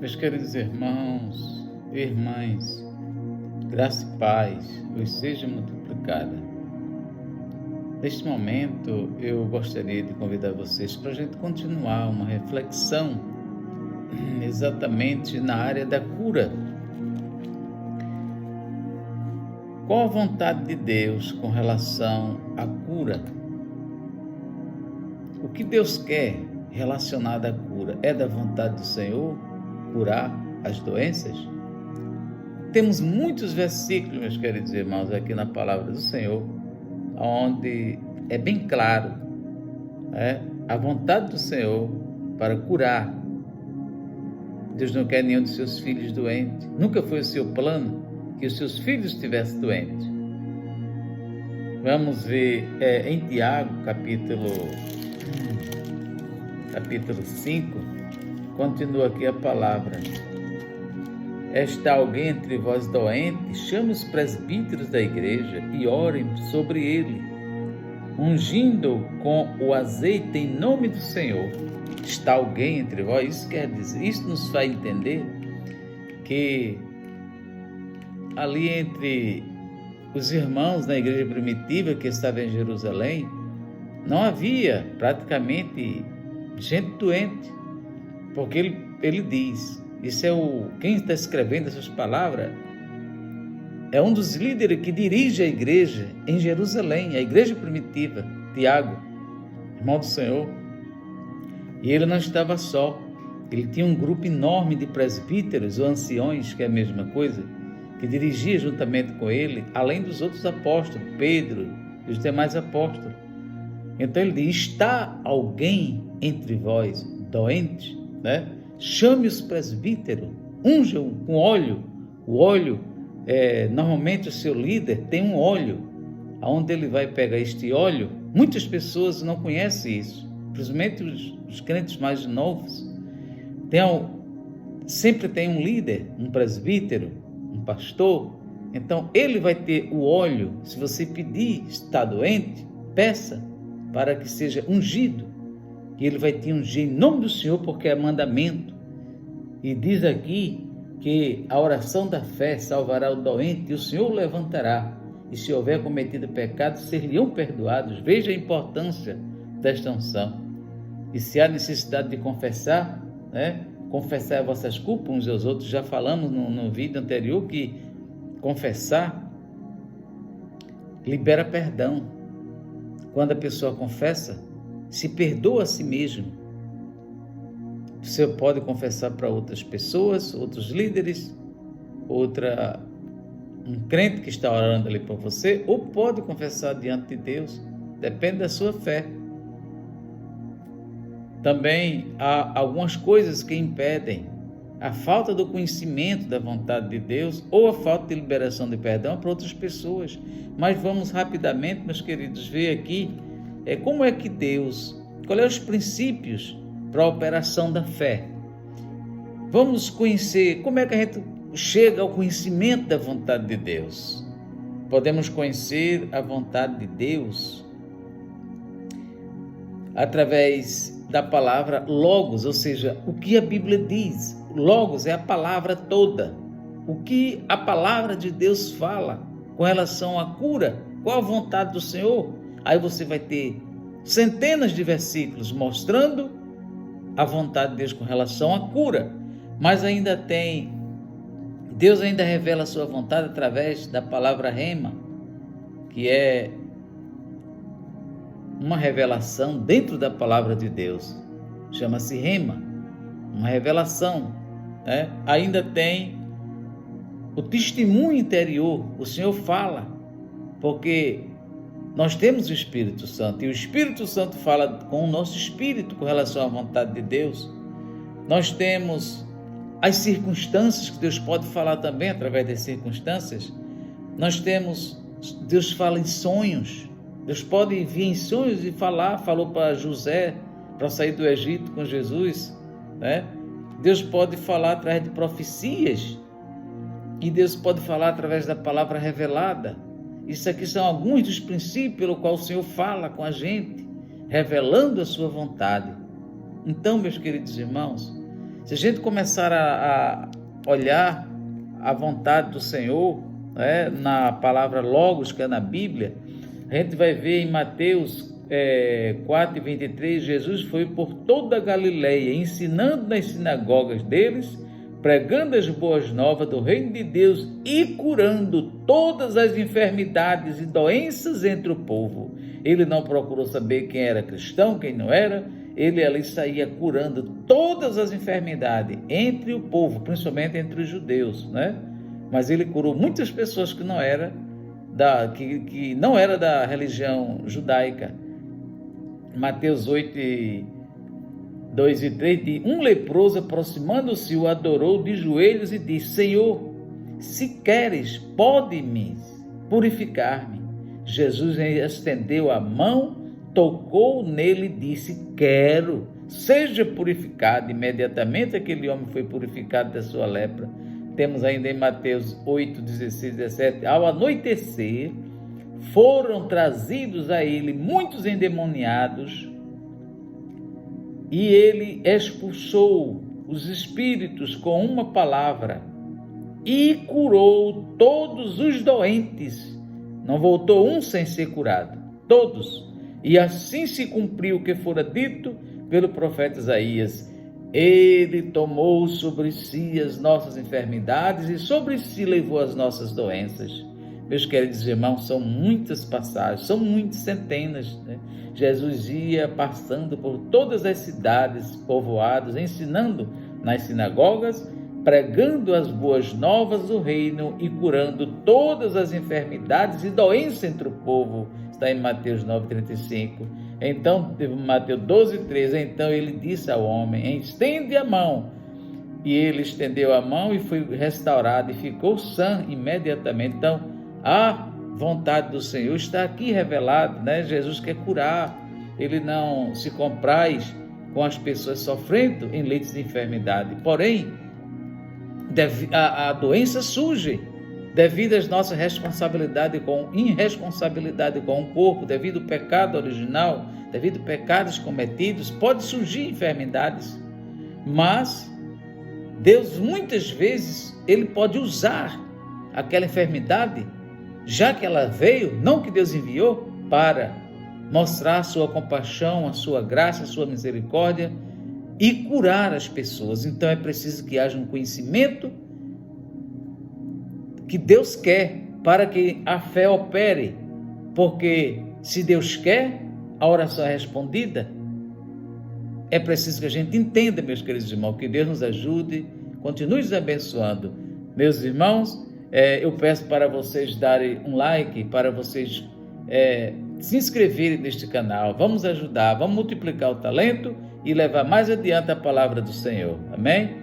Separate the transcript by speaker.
Speaker 1: Meus queridos irmãos e irmãs, graça e paz vos seja multiplicada. Neste momento, eu gostaria de convidar vocês para a gente continuar uma reflexão exatamente na área da cura. Qual a vontade de Deus com relação à cura? O que Deus quer relacionado à cura? É da vontade do Senhor curar as doenças? Temos muitos versículos, meus queridos irmãos, aqui na palavra do Senhor, onde é bem claro a vontade do Senhor para curar. Deus não quer nenhum dos seus filhos doentes. Nunca foi o seu plano que os seus filhos estivessem doentes. Vamos ver em Tiago, capítulo 5, continua aqui a palavra. Está alguém entre vós doente? Chame os presbíteros da igreja e orem sobre ele, ungindo-o com o azeite em nome do Senhor. Está alguém entre vós? Isso quer dizer, isso nos faz entender que ali entre os irmãos na igreja primitiva que estava em Jerusalém, não havia praticamente gente doente, porque ele diz, quem está escrevendo essas palavras é um dos líderes que dirige a igreja em Jerusalém, a igreja primitiva, Tiago, irmão do Senhor. E ele não estava só, ele tinha um grupo enorme de presbíteros ou anciões, que é a mesma coisa, que dirigia juntamente com ele, além dos outros apóstolos, Pedro e os demais apóstolos. Então ele diz, está alguém entre vós doente? Chame os presbíteros, unja-o com óleo. O óleo, normalmente o seu líder tem um óleo, aonde ele vai pegar este óleo. Muitas pessoas não conhecem isso, principalmente os crentes mais novos. Sempre tem um líder, um presbítero, um pastor. Então ele vai ter o óleo. Se você pedir, está doente, peça para que seja ungido. E ele vai te ungir em nome do Senhor, porque é mandamento. E diz aqui que a oração da fé salvará o doente e o Senhor o levantará. E se houver cometido pecado, ser-lhe-ão perdoados. Veja a importância desta unção. E se há necessidade de confessar, confessar as vossas culpas uns aos outros. Já falamos no vídeo anterior que confessar libera perdão. Quando a pessoa confessa, se perdoa a si mesmo. Você pode confessar para outras pessoas, outros líderes, um crente que está orando ali por você, ou pode confessar diante de Deus, depende da sua fé. Também há algumas coisas que impedem a falta do conhecimento da vontade de Deus ou a falta de liberação de perdão para outras pessoas. Mas vamos rapidamente, meus queridos, ver aqui como é que Deus, quais são os princípios para a operação da fé. Vamos conhecer como é que a gente chega ao conhecimento da vontade de Deus. Podemos conhecer a vontade de Deus através da palavra Logos, ou seja, o que a Bíblia diz. Logos é a palavra toda. O que a palavra de Deus fala com relação à cura, qual a vontade do Senhor. Aí você vai ter centenas de versículos mostrando a vontade de Deus com relação à cura, mas Deus ainda revela a sua vontade através da palavra rema, que é uma revelação dentro da palavra de Deus, chama-se rema, uma revelação, Ainda tem o testemunho interior, o Senhor fala, porque nós temos o Espírito Santo, e o Espírito Santo fala com o nosso espírito com relação à vontade de Deus. Nós temos as circunstâncias, que Deus pode falar também através das circunstâncias. Deus fala em sonhos, Deus pode vir em sonhos e falou para José, para sair do Egito com Jesus, Deus pode falar através de profecias, e Deus pode falar através da palavra revelada. Isso aqui são alguns dos princípios pelo qual o Senhor fala com a gente, revelando a sua vontade. Então, meus queridos irmãos, Se a gente começar a olhar a vontade do Senhor, né, na palavra Logos, que é na Bíblia, a gente vai ver em Mateus 4:23, Jesus foi por toda a Galileia, ensinando nas sinagogas deles, pregando as boas novas do reino de Deus e curando todas as enfermidades e doenças entre o povo. Ele não procurou saber quem era cristão, quem não era. Ele ali saía curando todas as enfermidades entre o povo, principalmente entre os judeus, né? Mas ele curou muitas pessoas que não era que não era da religião judaica. Mateus 8:2 e 3 diz: um leproso, aproximando-se, o adorou de joelhos e disse: Senhor, se queres, pode-me purificar-me. Jesus estendeu a mão, tocou nele e disse: quero, seja purificado. Imediatamente aquele homem foi purificado da sua lepra. Temos ainda em Mateus 8:16-17, ao anoitecer, foram trazidos a ele muitos endemoniados, e ele expulsou os espíritos com uma palavra e curou todos os doentes. Não voltou um sem ser curado, todos. E assim se cumpriu o que fora dito pelo profeta Isaías: ele tomou sobre si as nossas enfermidades e sobre si levou as nossas doenças. Meus queridos irmãos, são muitas passagens, são muitas centenas, né? Jesus ia passando por todas as cidades, povoados, ensinando nas sinagogas, pregando as boas novas do reino e curando todas as enfermidades e doenças entre o povo. Está em Mateus 9:35. Então, Mateus 12:13, então ele disse ao homem: estende a mão. E ele estendeu a mão e foi restaurado e ficou sã imediatamente. Então, a vontade do Senhor está aqui revelada, né? Jesus quer curar, ele não se compraz com as pessoas sofrendo em leitos de enfermidade. Porém, a doença surge devido às nossas irresponsabilidade com o corpo, devido ao pecado original, devido a pecados cometidos, pode surgir enfermidades, mas Deus muitas vezes, ele pode usar aquela enfermidade, já que ela veio, não que Deus enviou, para mostrar a sua compaixão, a sua graça, a sua misericórdia e curar as pessoas. Então é preciso que haja um conhecimento que Deus quer para que a fé opere, porque se Deus quer, a oração é respondida. É preciso que a gente entenda, meus queridos irmãos, que Deus nos ajude, continue nos abençoando. Meus irmãos, eu peço para vocês darem um like, para vocês se inscreverem neste canal. Vamos ajudar, vamos multiplicar o talento e levar mais adiante a palavra do Senhor. Amém?